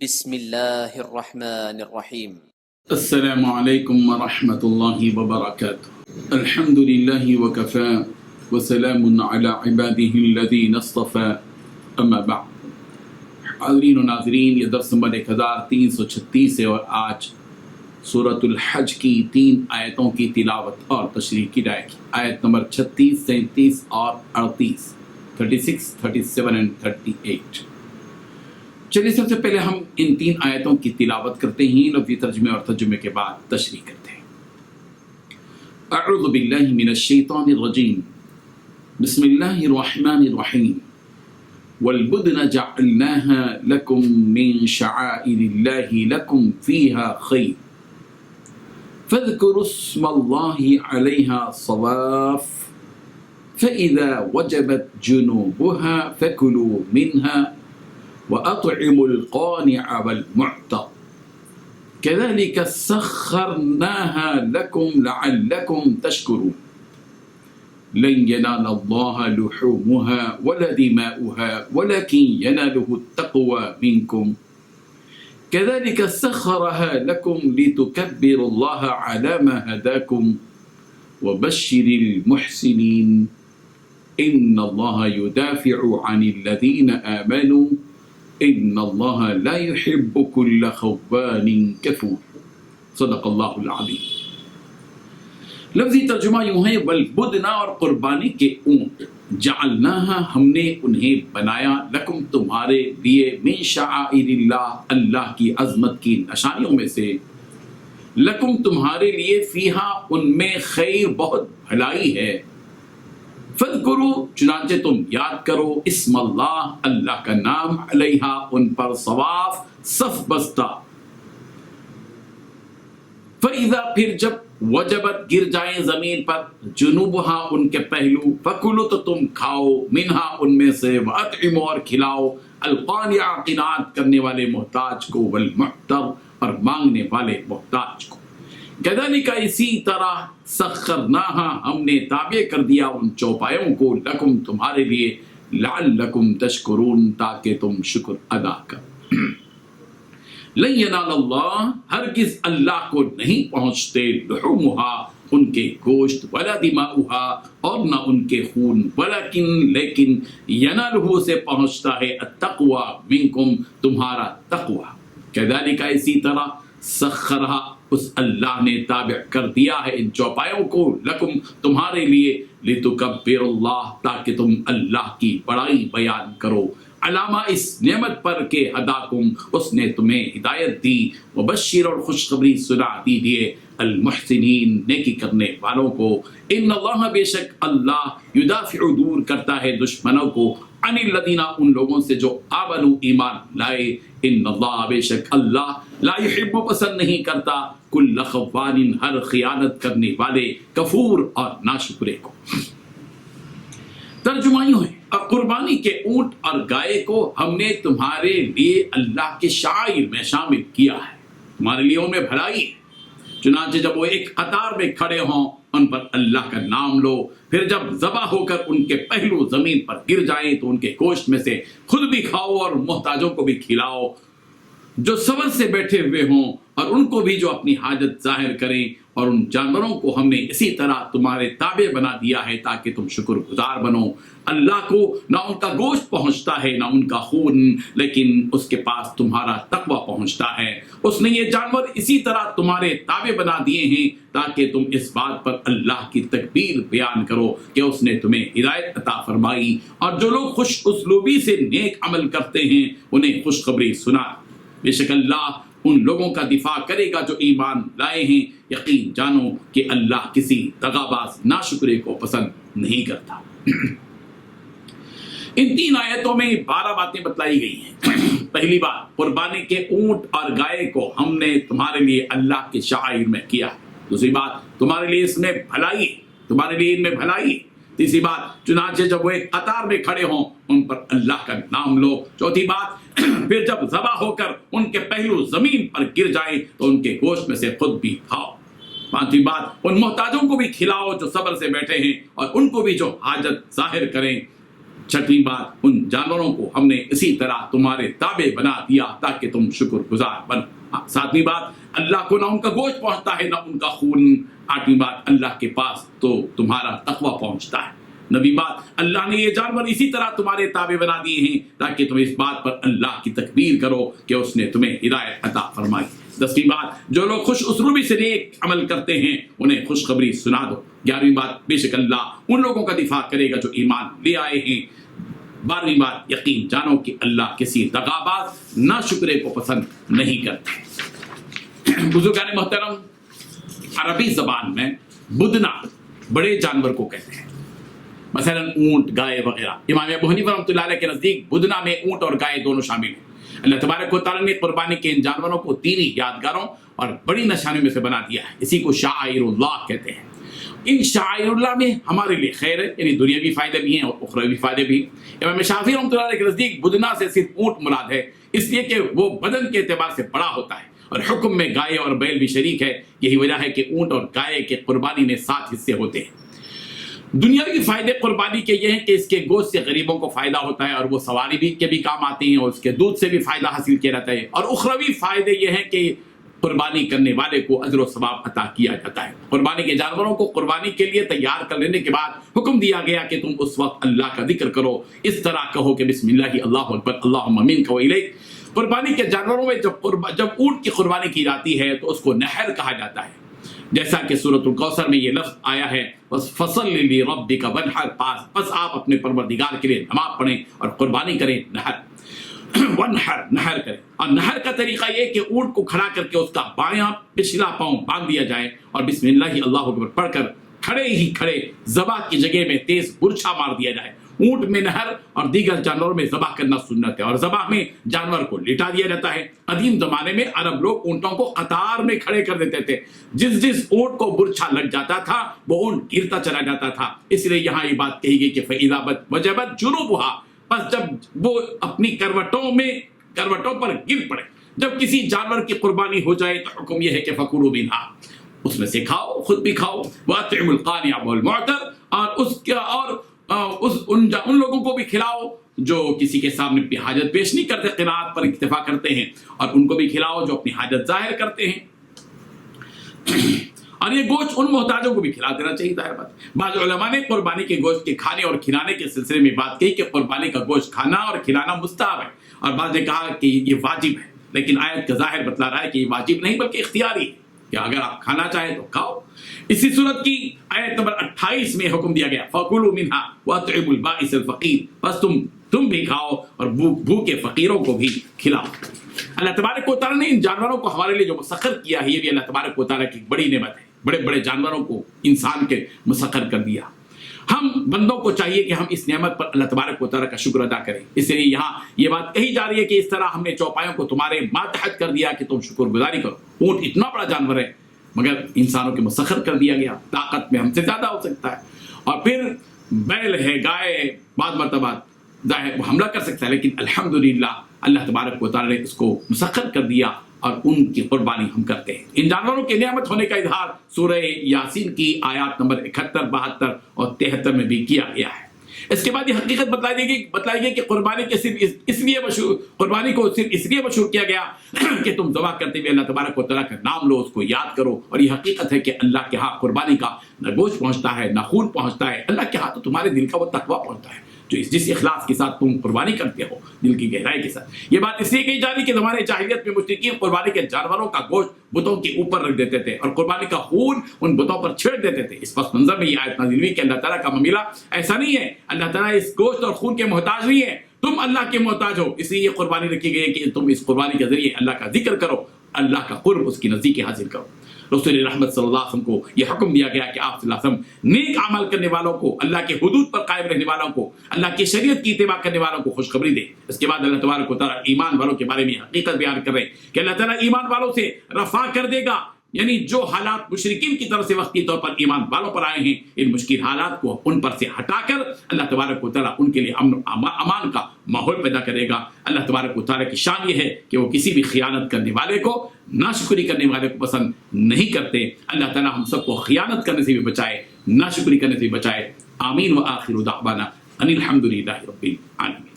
بسم اللہ الرحمن الرحیم۔ السلام علیکم ورحمۃ اللہ وبرکاتہ۔ الحمد للہ وکفا وسلام علی عبادہ الذین اصطفى، اما بعد۔ حاضرین و ناظرین، یہ درس نمبر 1336 ہے اور آج سورۃ الحج کی 3 آیتوں کی تلاوت اور تشریح کی جائے گی۔ آیت نمبر 36، 37 اور 38، 36، 37 اور 38۔ چلیے سب سے پہلے ہم ان 3 آیتوں کی تلاوت کرتے ہیں، لفظی ترجمے اور ترجمے کے بعد تشریح کرتے ہیں۔ اعوذ باللہ من الشیطان الرجیم، بسم اللہ الرحمن الرحیم۔ والبدن جعلناها لكم من شعائر الله لكم فيها خير فاذكروا اسم الله عليها صواف فإذا وجبت جنوبها فكلوا منها وَأَطْعِمُوا الْقَانِعَ وَالْمُعْتَرَ كَذَلِكَ سَخَّرْنَاهَا لَكُمْ لَعَلَّكُمْ تَشْكُرُونَ لَنْ يَنَالَ اللَّهَ لُحُومُهَا وَلَا دِمَاؤُهَا وَلَكِنْ يَنَالُهُ التَّقْوَى مِنْكُمْ كَذَلِكَ سَخَّرَهَا لَكُمْ لِتُكَبِّرُوا اللَّهَ عَلَى مَا هَدَاكُمْ وَبَشِّرِ الْمُحْسِنِينَ إِنَّ اللَّهَ يُدَافِعُ عَنِ الَّذِينَ آمَنُوا ان اللہ لا يحب كل خوان کفور۔ صدق اللہ العظیم۔ لفظی ترجمہ یوں ہے، والبدنا، اور قربانی کے اونٹ، جعلناہا، ہم نے انہیں بنایا، لکم، تمہارے لیے، من شعائر اللہ، اللہ کی عظمت کی نشانیوں میں سے، لکم، تمہارے لیے، فیہا، ان میں، خیر، بہت بھلائی ہے، فَاذْكُرُوا، چنانچہ تم یاد کرو، اسم اللہ، اللہ کا نام، علیہا، ان پر، صواف، صف بستہ، فَإِذَا، پھر جب، وجبت، گر جائیں زمین پر، جنوبہا، ان کے پہلو، فَكُلُوا، تو تم کھاؤ، منہا، ان میں سے، وَأَطْعِمُوا، اور کھلاؤ، الْقَانِعَ، قناعت کرنے والے محتاج کو، وَالْمُعْتَرَ، اور مانگنے والے محتاج کو۔ کذالک، اسی طرح، سخرناہا، ہم نے تابع کر دیا ان چوپایوں کو، لکم، تمہارے لیے، لعلکم تشکرون، تاکہ تم شکر ادا کرو۔ لن ینال اللہ، ہرگز اللہ کو نہیں پہنچتے، لحومہا، ان کے گوشت، ولا دماؤہا، اور نہ ان کے خون، لیکن ینالہ، سے پہنچتا ہے، التقوی منکم، تمہارا تقوی۔ کذالک، اسی طرح، سخرہا، اس اللہ نے تابع کر دیا ہے ان چوپایوں کو، لکم، تمہارے لیے، لتکبروا اللہ، تاکہ تم اللہ کی بڑائی بیان کرو، علامہ، اس نعمت پر کہ ہداکم، اس نے تمہیں ہدایت دی، وبشر، اور خوشخبری سنا دیجیے، المحسنین، نیکی کرنے والوں کو، ان اللہ، بے شک اللہ، یدافع، دور کرتا ہے دشمنوں کو، عن الذین، ان لوگوں سے جو آمنوا، ایمان لائے، ان اللہ، بے شک اللہ، لا یحب، پسند نہیں کرتا، کل خوان، ہر خیانت کرنے والے، کفور، اور ناشکرے کو۔ ترجمہ یوں ہے، اور قربانی کے اونٹ اور گائے کو ہم نے تمہارے لیے اللہ کے شعائر میں شامل کیا ہے، تمہارے لیے ان میں بھلائی ہے، چنانچہ جب وہ ایک قطار میں کھڑے ہوں، ان پر اللہ کا نام لو، پھر جب ذبح ہو کر ان کے پہلو زمین پر گر جائیں تو ان کے گوشت میں سے خود بھی کھاؤ اور محتاجوں کو بھی کھلاؤ، جو صبر سے بیٹھے ہوئے ہوں، اور ان کو بھی جو اپنی حاجت ظاہر کریں، اور ان جانوروں کو ہم نے اسی طرح تمہارے تابع بنا دیا ہے تاکہ تم شکر گزار بنو۔ اللہ کو نہ ان کا گوشت پہنچتا ہے نہ ان کا خون، لیکن اس کے پاس تمہارا تقوی پہنچتا ہے۔ اس نے یہ جانور اسی طرح تمہارے تابع بنا دیے ہیں تاکہ تم اس بات پر اللہ کی تکبیر بیان کرو کہ اس نے تمہیں ہدایت عطا فرمائی، اور جو لوگ خوش اسلوبی سے نیک عمل کرتے ہیں انہیں خوشخبری سنا، بے شک اللہ ان لوگوں کا دفاع کرے گا جو ایمان لائے ہیں، یقین جانو کہ اللہ کسی دغاباز ناشکرے کو پسند نہیں کرتا۔ ان 3 آیتوں میں 12 باتیں بتلائی گئی ہیں۔ پہلی بات، قربانی کے اونٹ اور گائے کو ہم نے تمہارے لیے اللہ کے شعائر میں کیا۔ دوسری بات، تمہارے لیے اس میں بھلائی، تمہارے لیے ان میں بھلائی۔ تیسری بات، چنانچہ جب وہ ایک قطار میں کھڑے ہوں ان پر اللہ کا نام لو۔ چوتھی بات، پھر جب ذبح ہو کر ان کے پہلو زمین پر گر جائیں تو ان کے گوشت میں سے خود بھی کھاؤ۔ پانچویں بات، ان محتاجوں کو بھی کھلاؤ جو صبر سے بیٹھے ہیں، اور ان کو بھی جو حاجت ظاہر کریں۔ छठवीं बात, उन जानवरों को हमने इसी तरह तुम्हारे ताबे बना दिया ताकि तुम शुक्रगुजार बनो। सातवीं बात, अल्लाह को ना उनका गोश्त पहुंचता है ना उनका खून। आठवीं बात, अल्लाह के पास तो तुम्हारा तकवा पहुंचता है। नवीं बात, अल्लाह ने ये जानवर इसी तरह तुम्हारे ताबे बना दिए हैं ताकि तुम इस बात पर अल्लाह की तकबीर करो कि उसने तुम्हें हिदायत अता फरमाई। 10वीं बात, जो लोग खुश उसलूबी से नेक अमल करते हैं उन्हें खुशखबरी सुना दो। 11वीं बात, बेशक अल्लाह उन लोगों का दिफा करेगा जो ईमान ले आए हैं। 12वीं बात, यकीन जानो कि अल्लाह किसी दगाबाज ना शुक्रे को पसंद नहीं करते। बुजुर्गान मोहतरम, अरबी जबान में बुदना बड़े जानवर को कहते हैं, मसलन ऊंट, गाय वगैरह। इमाम अबू हनीफा रहमतुल्लाह अलैह के नजदीक बुदना में ऊंट और गाय दोनों शामिल हैं। अल्लाह तबारक व तआला ने कुर्बानी के इन जानवरों को तीन यादगारों और बड़ी निशानियों में से बना दिया है। इसी को शाइरुल्लाह कहते हैं। इन शाइरुल्लाह में हमारे लिए खैर है, यानी दुनियावी फायदे भी हैं और उखरवी फायदे भी। इमाम शाफी रहमतुल्लाह अलैह के नजदीक बुदना से सिर्फ ऊंट मुराद है, इसलिए कि वो बदन के एतबार से बड़ा होता है और हुक्म में गाय और बैल भी शरीक है। यही वजह है कि ऊंट और गाय के कुर्बानी में 7 हिस्से होते हैं। दुनियावी फायदे कुर्बानी के ये हैं कि इसके गोश्त से गरीबों को फायदा होता है और वो सवारी भी के भी काम आती हैं और उसके दूध से भी फायदा हासिल किया जाता है। और उखरवी फायदे ये हैं कि कुर्बानी करने वाले को अजर व सवाब अता किया जाता है। कुर्बानी के जानवरों को कुर्बानी के लिए तैयार कर लेने के बाद हुक्म दिया गया कि तुम उस वक्त अल्लाह का जिक्र करो। इस तरह कहो कि बिस्मिल्लाह अल्लाहु अकबर अल्लाहुम्मा मिनका व इलैक। कुर्बानी के जानवरों में जब ऊंट की कुर्बानी की जाती है तो उसको नहर कहा जाता है, जैसा कि सूरतुल कौसर में ये लफ्ज आया है, फसल्लि लिरब्बिका वन्हर, बस आप अपने परवरदिगार के लिए नमाज पढ़ें और कुर्बानी करें। नहर वन्हर, नहर करें। और नहर का तरीका ये कि ऊंट को खड़ा करके उसका बायां पिछला पांव बांध दिया जाए और बिस्मिल्लाह अल्लाहु अकबर पढ़कर खड़े ही खड़े ज़बा की जगह में तेज बुरछा मार दिया जाए। ऊंट में नहर और दीगर जानवरों में ज़बा करना सुन्नत है और ज़बा में जानवर को लिटा दिया जाता है। कदीम जमाने में अरब लोग ऊंटों को कतार में खड़े कर देते थे। जिस ऊंट को बुरछा लग जाता था वो ऊंट गिरता चला जाता था। इसलिए यहाँ ये बात कही गई कि फ़इज़ा वजबत जुनूबुहा, बस जब वो अपनी करवटों पर गिर पड़े। जब किसी जानवर की कुर्बानी हो जाए तो हुक्म यह है कि फकुलू मिन्हा, उसमें से खाओ, खुद भी खाओ। वातिमुल कानिअ वल मुअतर, और उन लोगों को भी खिलाओ जो किसी के सामने अपनी हाजत पेश नहीं करते, क़िराअत पर इक्तिफा करते हैं, और उनको भी खिलाओ जो अपनी हाजत जाहिर करते हैं। और ये गोश्त उन मोहताजों को भी खिला देना चाहिए। बाज़ उलमा ने कुर्बानी के गोश्त के खाने और खिलाने के सिलसिले में बात कही कि कुर्बानी का गोश्त खाना और खिलाना मुस्तहब है, और बाज़ ने कहा कि ये वाजिब है। लेकिन आयत का ज़ाहिर बतला रहा है कि ये वाजिब नहीं बल्कि इख्तियारी है कि अगर आप खाना चाहें तो खाओ। इसी सूरत की आयत नंबर 28 में हुक्म दिया गया, फकुलू मिन्हा वअतइमुल बाइसल फकीर, बस तुम भी खाओ और भूखे फकीरों को भी खिलाओ। अल्लाह तबारक व तआला ने इन जानवरों को हमारे लिए जो मुसख्खर किया है, ये भी अल्लाह तबारक व तआला की बड़ी नेमत है। बड़े बड़े जानवरों को इंसान के मुसख्खर कर दिया। हम बंदों को चाहिए कि हम इस नेमत पर अल्लाह तबारक व तआला का शुक्र अदा करें। इसलिए यहाँ ये बात कही जा रही है कि इस तरह हमने चौपायों को तुम्हारे मातहत कर दिया कि तुम शुक्रगुजारी करो। ऊंट इतना बड़ा जानवर है मगर इंसानों के मुसख्खर कर दिया गया, ताकत में हमसे ज्यादा हो सकता है। और फिर बैल है, गाय है, बाद मरतबा जाहिर वो हमला कर सकता है, लेकिन अल्हम्दुलिल्लाह अल्लाह तबारक व तआला ने इसको मुसख्खर कर दिया और उनकी कुर्बानी हम करते हैं। इन जानवरों के नियामत होने का इजहार सूरह यासीन की आयत नंबर 71, 72 और 73 में भी किया गया है। इसके बाद ये हकीकत बतलाई गई कि कुर्बानी को सिर्फ इसलिए मशहूर किया गया कि तुम ज़बह करते हुए अल्लाह तबारक व तआला का नाम लो, उसको याद करो। और ये हकीकत है कि अल्लाह के यहाँ कुर्बानी का न गोश्त पहुँचता है न खून पहुँचता है, अल्लाह के यहाँ तो तुम्हारे दिल का वो तकवा पहुँचता है जो जिस इखलास के साथ तुम कुर्बानी करते हो, दिल की गहराई के साथ। ये बात इसलिए कही जा रही कि ज़माने जाहिलियत में मुश्रिकीन कुर्बानी के जानवरों का गोश्त बुतों के ऊपर रख देते थे और कुर्बानी का खून उन बुतों पर छेड़ देते थे। इस पस मंजर में ये आयत नाज़िल हुई कि अल्लाह ताला का मामला ऐसा नहीं है। अल्लाह ताला इस गोश्त और खून के मोहताज नहीं है, तुम अल्लाह के मोहताज हो। इसलिए कुर्बानी रखी गई है कि तुम इस कुर्बानी के जरिए अल्लाह का जिक्र करो, अल्लाह का कुर्ब, उसकी नज़दीकी हासिल करो। रसूल रहमत सल्लल्लाहु अलैहि वसल्लम को यह हुक्म दिया गया कि आप सल्लल्लाहु अलैहि वसल्लम नेक अमल करने वालों को, अल्लाह के हुदूद पर कायम रहने वालों को, अल्लाह की शरीयत की इत्तिबा करने वालों को खुशखबरी दे। इसके बाद अल्लाह तबारक व तआला ईमान वालों के बारे में हकीकत बयान कर रहे हैं कि अल्लाह ताला ईमान वालों से रफा कर देगा, यानी जो हालात मुशरिकीन की तरफ से वक्ती तौर पर ईमान वालों पर आए हैं, इन मुश्किल हालात को उन पर से हटाकर अल्लाह तबारक व तआला उनके लिए अमान का माहौल पैदा करेगा। अल्लाह तबारक व तआला की शान ये है कि वो किसी भी खियानत करने वाले को, नाशुक्री करने वाले को पसंद नहीं करते। अल्लाह ताला हम सबको खियानत करने से भी बचाए, नाशुक्री करने से भी बचाए। आमीन व आखिरु दाअवाना ان الحمد للہ رب العالمین.